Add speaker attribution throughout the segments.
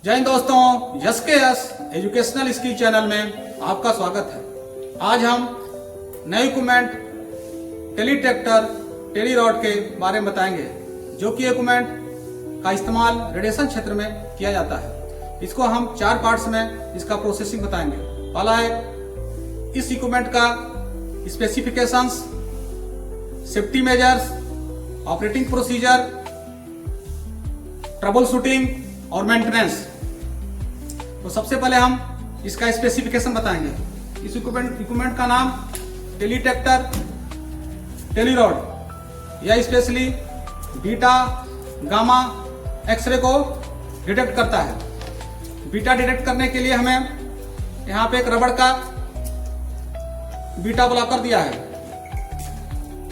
Speaker 1: जय हिंद दोस्तों, यस के यस एजुकेशनल स्किल चैनल में आपका स्वागत है। आज हम नए equipment tele tractor tele rod के बारे में बताएंगे, जो कि इक्विपमेंट का इस्तेमाल रेडिएशन क्षेत्र में किया जाता है। इसको हम 4 पार्ट्स में इसका प्रोसेसिंग बताएंगे। पहला है इस इक्विपमेंट का specifications, safety measures, operating procedure, trouble shooting और मेंटेनेंस। तो सबसे पहले हम इसका स्पेसिफिकेशन बताएंगे। इस इक्विपमेंट का नाम टेली ट्रैक्टर टेली रॉड, यह स्पेशली बीटा गामा एक्सरे को डिटेक्ट करता है। बीटा डिटेक्ट करने के लिए हमें यहाँ पे एक रबड़ का बीटा ब्लॉकर दिया है।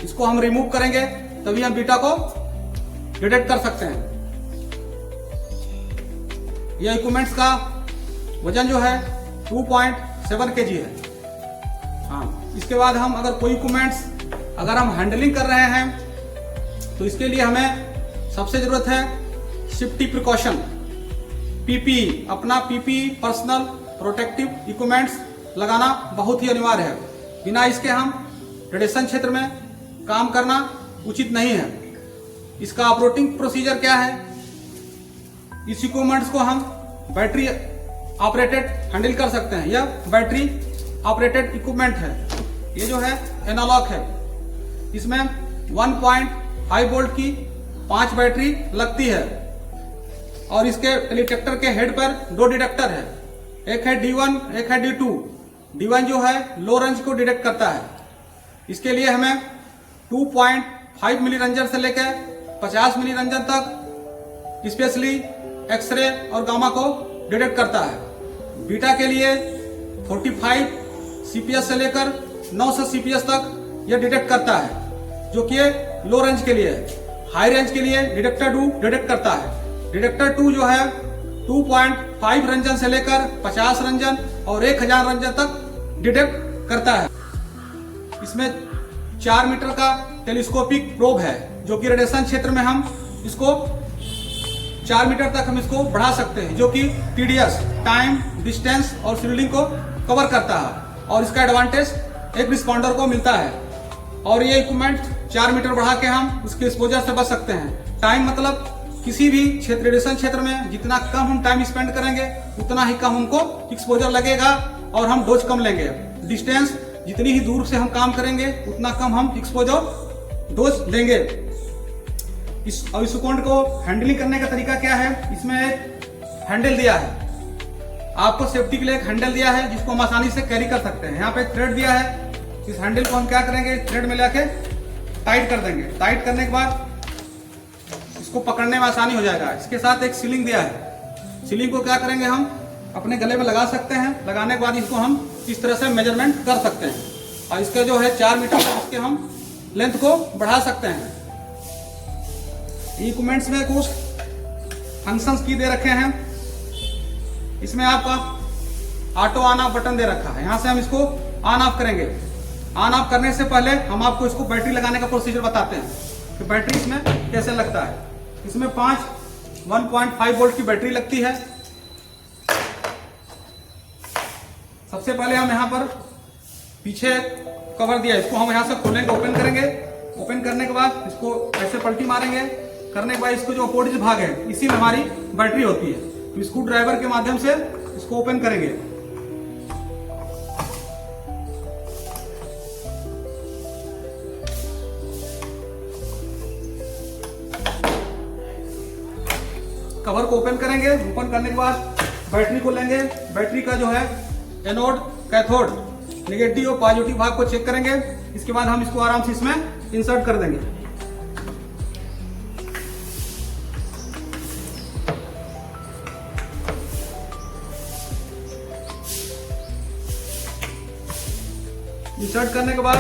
Speaker 1: इसको हम रिमूव करेंगे तभी हम बीटा को डिटेक्ट कर सकते हैं। यह इक्विपमेंट्स का वजन जो है 2.7 kg है। हाँ, इसके बाद हम अगर कोई इक्विपमेंट्स अगर हम हैंडलिंग कर रहे हैं तो इसके लिए हमें सबसे जरूरत है सेफ्टी प्रिकॉशन, पीपीई। अपना पीपीई पर्सनल प्रोटेक्टिव इक्विपमेंट्स लगाना बहुत ही अनिवार्य है। बिना इसके हम रेडिएशन क्षेत्र में काम करना उचित नहीं है। इसका ऑपरेटिंग प्रोसीजर क्या है? इस इक्विपमेंट्स को हम बैटरी ऑपरेटेड हैंडल कर सकते हैं। यह बैटरी ऑपरेटेड इक्विपमेंट है। ये जो है एनालॉग है। इसमें 1.5 वोल्ट की 5 बैटरी लगती है और इसके टेली ट्रैक्टर के हेड पर 2 डिटेक्टर है। एक है D1, एक है D2। D1 जो है लो रेंज को डिटेक्ट करता है। इसके लिए हमें 2.5 मिली रंजन से लेकर 50 मिली रंजन तक स्पेशली एक्सरे और गामा को डिटेक्ट करता है। बीटा के लिए 45 सीपीएस से लेकर 900 सीपीएस तक यह डिटेक्ट करता है, जो कि लो रेंज के लिए है। हाई रेंज के लिए डिटेक्टर 2 डिटेक्ट करता है। डिटेक्टर 2 जो है 2.5 रंजन से लेकर 50 रंजन और 1000 रंजन तक डिटेक्ट करता है। इसमें 4 मीटर का टेलीस्कोपिक प्रोब है, जो कि रेडिएशन क्षेत्र में हम इसको 4 मीटर तक हम इसको बढ़ा सकते हैं, जो कि टीडीएस, टाइम, डिस्टेंस और शील्डिंग को कवर करता है। और इसका एडवांटेज एक रिस्पॉन्डर को मिलता है। और ये इक्विपमेंट 4 मीटर बढ़ा के हम उसके एक्सपोजर से बच सकते हैं। टाइम मतलब किसी भी क्षेत्र रेडिएशन क्षेत्र में जितना कम हम टाइम स्पेंड करेंगे उतना ही कम हमको एक्सपोजर लगेगा और हम डोज कम लेंगे। डिस्टेंस जितनी ही दूर से हम काम करेंगे उतना कम हम एक्सपोजर डोज लेंगे। इस इक्विपमेंट को हैंडलिंग करने का तरीका क्या है? इसमें एक हैंडल दिया है। आपको सेफ्टी के लिए एक हैंडल दिया है जिसको हम आसानी से कैरी कर सकते हैं। यहाँ पे थ्रेड दिया है। इस हैंडल को हम क्या करेंगे, थ्रेड में लाके टाइट कर देंगे। टाइट करने के बाद इसको पकड़ने में आसानी हो जाएगा। इसके साथ एक सीलिंग दिया है। सीलिंग को क्या करेंगे, हम अपने गले में लगा सकते हैं। लगाने के बाद इसको हम इस तरह से मेजरमेंट कर सकते हैं और इसका जो है 4 मीटर इसके हम लेंथ को बढ़ा सकते हैं। इक्विपमेंट्स में कुछ फंक्शंस की दे रखे हैं। इसमें आपका ऑटो ऑन ऑफ बटन दे रखा है। यहां से हम इसको ऑन ऑफ करेंगे। ऑन ऑफ करने से पहले हम आपको इसको बैटरी लगाने का प्रोसीजर बताते हैं कि बैटरी इसमें कैसे लगता है। इसमें 1.5 वोल्ट की बैटरी लगती है। सबसे पहले हम यहाँ पर पीछे कवर दिया है, इसको हम यहाँ से खोलेंगे, ओपन करेंगे। ओपन करने के बाद इसको ऐसे पलटी मारेंगे। करने के बाद इसको जो अपोजिट भाग है इसी में हमारी बैटरी होती है। तो स्क्रू ड्राइवर के माध्यम से इसको ओपन करेंगे। कवर को ओपन करेंगे। ओपन करने के बाद बैटरी को लेंगे। बैटरी का जो है एनोड, कैथोड, नेगेटिव और पॉजिटिव भाग को चेक करेंगे। इसके बाद हम इसको आराम से इसमें इंसर्ट कर देंगे। इंसर्ट करने के बाद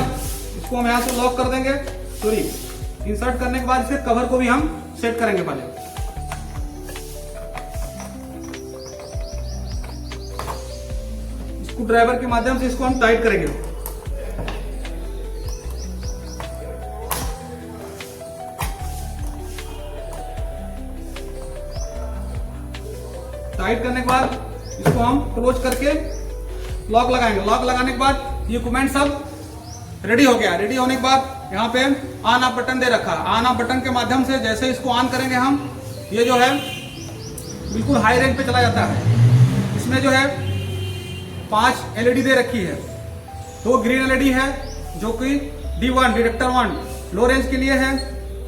Speaker 1: इसको हम यहां से लॉक कर देंगे। सॉरी, इंसर्ट करने के बाद इसके कवर को भी हम सेट करेंगे। पहले स्क्रू ड्राइवर के माध्यम से इसको हम टाइट करेंगे। टाइट करने के बाद इसको हम क्लोज करके लॉक लगाएंगे। लॉक लगाने के बाद ये इक्विपमेंट सब रेडी हो गया। रेडी होने के बाद यहाँ पे ऑन ऑफ बटन दे रखा। ऑन ऑफ बटन के माध्यम से जैसे इसको ऑन करेंगे हम, ये जो है बिल्कुल हाई रेंज पे चला जाता है। इसमें जो है 5 LED दे रखी है। 2 ग्रीन LED है जो कि D1 डिटेक्टर 1 लो रेंज के लिए है।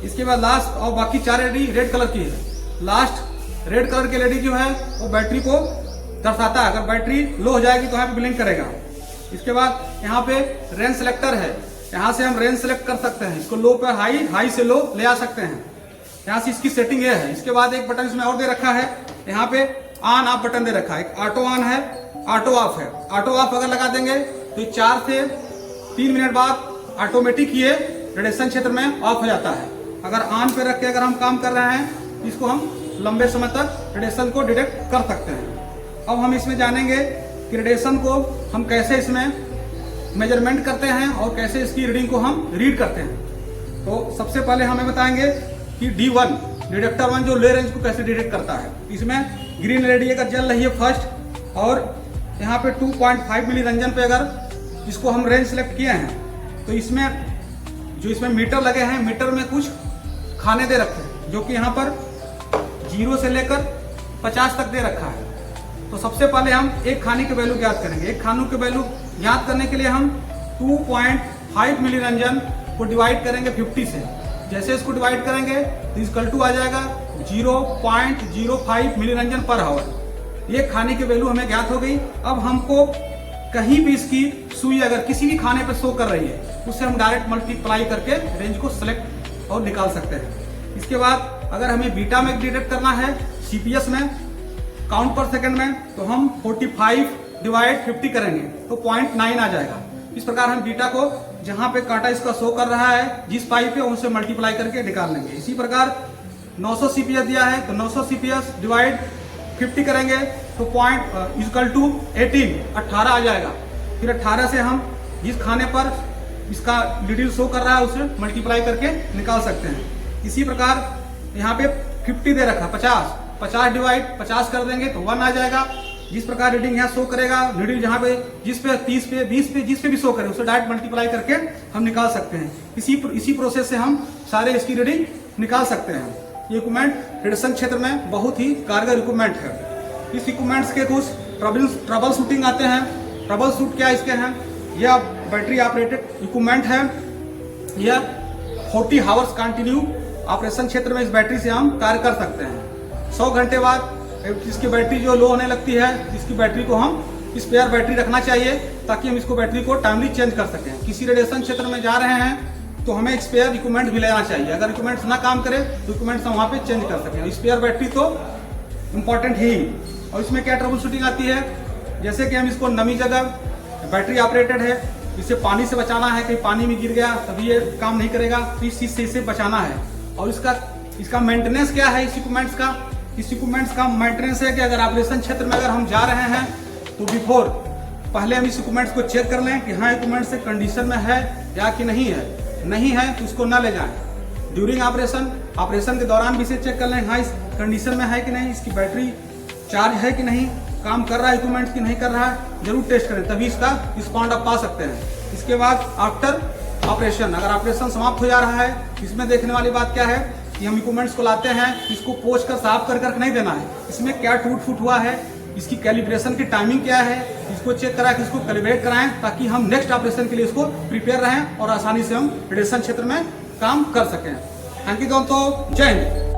Speaker 1: इसके बाद लास्ट और बाकी 4 LED रेड कलर की है। लास्ट रेड कलर के LED जो है वो बैटरी को दर्शाता है। अगर बैटरी लो हो जाएगी तो यहाँ पे ब्लिंक करेगा। इसके बाद यहाँ पे रेंज सिलेक्टर है। यहाँ से हम रेंज सेलेक्ट कर सकते हैं। इसको लो पे हाई, हाई से लो ले आ सकते हैं। यहाँ से इसकी सेटिंग ये है। इसके बाद एक बटन इसमें और दे रखा है। यहाँ पे ऑन ऑफ बटन दे रखा है। एक ऑटो ऑन है, ऑटो ऑफ है। ऑटो ऑफ अगर लगा देंगे तो 4 से 3 मिनट बाद ऑटोमेटिक ये रेडिएशन क्षेत्र में ऑफ हो जाता है। अगर ऑन पे रख के अगर हम काम कर रहे हैं, इसको हम लंबे समय तक रेडिएशन को डिटेक्ट कर सकते हैं। अब हम इसमें जानेंगे कि रेडिएशन को हम कैसे इसमें मेजरमेंट करते हैं और कैसे इसकी रीडिंग को हम रीड करते हैं। तो सबसे पहले हमें बताएंगे कि D1 डिटेक्टर 1 जो ले रेंज को कैसे डिटेक्ट करता है। इसमें ग्रीन LED अगर जल रही है फर्स्ट, और यहाँ पे 2.5 मिली रंजन पे अगर इसको हम रेंज सेलेक्ट किए हैं, तो इसमें जो इसमें मीटर लगे हैं, मीटर में कुछ खाने दे रखे हैं जो कि यहाँ पर 0 से लेकर 50 तक दे रखा है। तो सबसे पहले हम एक खाने के वैल्यू ज्ञात करेंगे। एक खानों के वैल्यू ज्ञात करने के लिए हम 2.5 मिली रंजन को डिवाइड करेंगे 50 से। जैसे इसको डिवाइड करेंगे तो इक्वल टू आ जाएगा 0.05 मिली रंजन पर आवर। ये खाने की वैल्यू हमें ज्ञात हो गई। अब हमको कहीं भी इसकी सुई अगर किसी भी खाने पर शो कर रही है, उससे हम डायरेक्ट मल्टीप्लाई करके रेंज को सिलेक्ट और निकाल सकते हैं। इसके बाद अगर हमें बीटा में डिटेक्ट करना है CPS में, काउंट पर सेकंड में, तो हम 45 डिवाइड 50 करेंगे तो 0.9 आ जाएगा। इस प्रकार हम बीटा को जहां पे कांटा इसका शो कर रहा है जिस पाइप पे, उनसे मल्टीप्लाई करके निकाल लेंगे। इसी प्रकार 900 CPS दिया है तो 900 CPS डिवाइड 50 करेंगे तो इक्वल टू 18 आ जाएगा। फिर 18 से हम जिस खाने पर इसका डिटेल शो कर रहा है उसे मल्टीप्लाई करके निकाल सकते हैं। इसी प्रकार यहाँ पे 50 दे रखा, 50 डिवाइड 50 कर देंगे तो 1 आ जाएगा। जिस प्रकार रीडिंग यहाँ शो करेगा, रीडिंग जहाँ पे जिस पे 30 पे 20 पे जिस पे भी शो करे उसे डायरेक्ट मल्टीप्लाई करके हम निकाल सकते हैं। इसी प्रोसेस से हम सारे इसकी रीडिंग निकाल सकते हैं। ये इक्विपमेंट रेडिएशन क्षेत्र में बहुत ही कारगर इक्विपमेंट है। इस इक्विपमेंट्स के कुछ ट्रबल शूटिंग आते हैं। ट्रबल शूट क्या इसके हैं? यह बैटरी ऑपरेटेड इक्विपमेंट है। यह 40 आवर्स कंटिन्यू ऑपरेशन क्षेत्र में इस बैटरी से हम कार्य कर सकते हैं। 100 घंटे बाद इसकी बैटरी जो लो होने लगती है, इसकी बैटरी को हम स्पेयर बैटरी रखना चाहिए ताकि हम इसको बैटरी को टाइमली चेंज कर सकें। किसी रेडिएशन क्षेत्र में जा रहे हैं तो हमें स्पेयर इक्विपमेंट भी लेना चाहिए। अगर इक्विपमेंट्स ना काम करे तो इक्विपमेंट्स हम वहाँ पे चेंज कर सकें। स्पेयर बैटरी तो इम्पोर्टेंट ही। और इसमें क्या ट्रबल शूटिंग आती है, जैसे कि हम इसको नमी जगह बैटरी ऑपरेटेड है, इसे पानी से बचाना है, कहीं पानी में गिर गया तभी ये काम नहीं करेगा, तो इस चीज से इसे बचाना है। और इसका मेंटेनेंस क्या है? इस इक्विपमेंट्स का मेंटेनेंस है कि अगर ऑपरेशन क्षेत्र में अगर हम जा रहे हैं तो बिफोर पहले हम इस इक्विपमेंट्स को चेक कर लें कि हाँ इक्विपमेंट से कंडीशन में है या कि नहीं है। नहीं है तो उसको न ले जाएं। ड्यूरिंग ऑपरेशन के दौरान भी इसे चेक कर लें, हाँ इस कंडीशन में है कि नहीं, इसकी बैटरी चार्ज है कि नहीं, काम कर रहा है इक्विपमेंट की नहीं कर रहा है, जरूर टेस्ट करें, तभी इसका रिस्पॉन्ड आप पा सकते हैं। इसके बाद आफ्टर ऑपरेशन, अगर ऑपरेशन समाप्त हो जा रहा है, इसमें देखने वाली बात क्या है कि हम इक्विपमेंट्स को लाते हैं, इसको पोंछ कर साफ कर नहीं देना है। इसमें क्या टूट फूट हुआ है, इसकी कैलिब्रेशन की टाइमिंग क्या है, इसको चेक करा के इसको कैलिब्रेट कराएं ताकि हम नेक्स्ट ऑपरेशन के लिए इसको प्रिपेयर रहें और आसानी से हम रेडिएशन क्षेत्र में काम कर सकें। थैंक यू दोस्तों, जय हिंद।